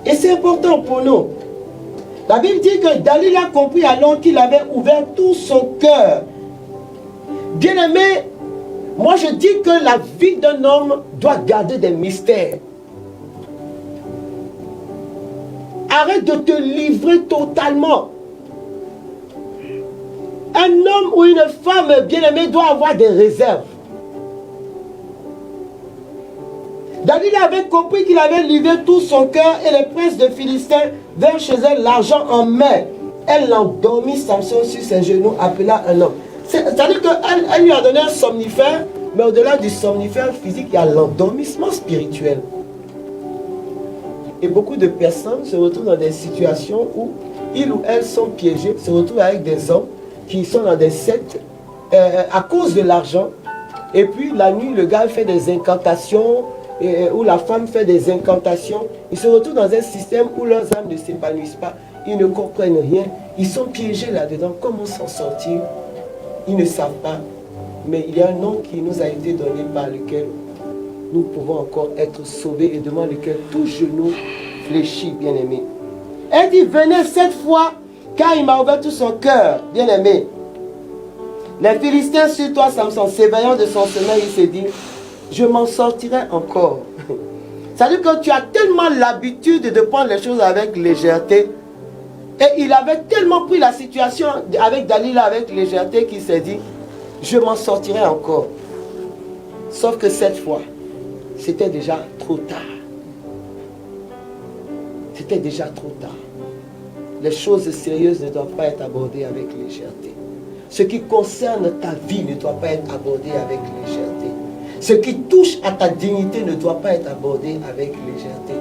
Et c'est important pour nous. La Bible dit que Dalila a compris alors qu'il avait ouvert tout son cœur. Bien-aimé, moi je dis que la vie d'un homme doit garder des mystères. Arrête de te livrer totalement. Un homme ou une femme bien-aimée doit avoir des réserves. David avait compris qu'il avait livré tout son cœur et les princes de Philistins vinrent chez elle l'argent en main. Elle l'endormit Samson sur ses genoux, appela un homme. C'est-à-dire qu'elle lui a donné un somnifère, mais au-delà du somnifère physique, il y a l'endormissement spirituel. Et beaucoup de personnes se retrouvent dans des situations où ils ou elles sont piégées, se retrouvent avec des hommes qui sont dans des sectes à cause de l'argent. Et puis la nuit, le gars fait des incantations, où la femme fait des incantations. Ils se retrouvent dans un système où leurs âmes ne s'épanouissent pas. Ils ne comprennent rien. Ils sont piégés là-dedans. Comment s'en sortir? Ils ne savent pas. Mais il y a un nom qui nous a été donné par lequel nous pouvons encore être sauvés et devant lequel tout genou fléchit, bien-aimé. Elle dit, venez cette fois, car il m'a ouvert tout son cœur, bien-aimé. Les Philistins sur toi, Samson, s'éveillant de son sommeil, il s'est dit, je m'en sortirai encore. C'est-à-dire que tu as tellement l'habitude de prendre les choses avec légèreté. Et il avait tellement pris la situation avec Dalila avec légèreté qu'il s'est dit, je m'en sortirai encore. Sauf que cette fois, c'était déjà trop tard. C'était déjà trop tard. Les choses sérieuses ne doivent pas être abordées avec légèreté. Ce qui concerne ta vie ne doit pas être abordé avec légèreté. Ce qui touche à ta dignité ne doit pas être abordé avec légèreté.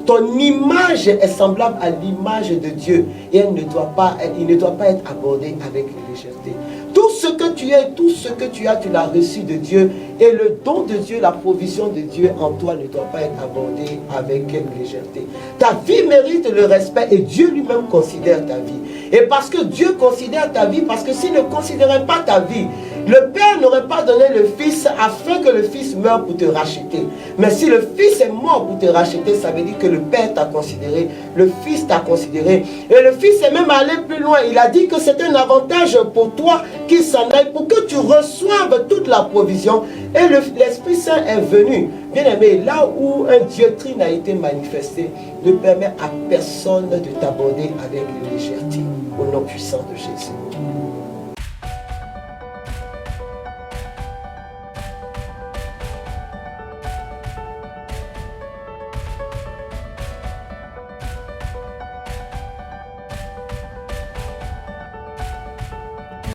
Ton image est semblable à l'image de Dieu et il ne doit pas être abordé avec légèreté. Tout ce que tu es, tout ce que tu as, tu l'as reçu de Dieu. Et le don de Dieu, la provision de Dieu en toi ne doit pas être abordée avec légèreté. Ta vie mérite le respect et Dieu lui-même considère ta vie. Et parce que Dieu considère ta vie, parce que s'il ne considérait pas ta vie, le Père n'aurait pas donné le Fils afin que le Fils meure pour te racheter. Mais si le Fils est mort pour te racheter, ça veut dire que le Père t'a considéré, le Fils t'a considéré. Et le Fils est même allé plus loin. Il a dit que c'est un avantage pour toi qu'il s'en aille, pour que tu reçoives toute la provision. Et l'Esprit Saint est venu. Bien aimé, là où un Dieu trine a été manifesté, ne permet à personne de t'aborder avec légèreté. Au nom puissant de Jésus.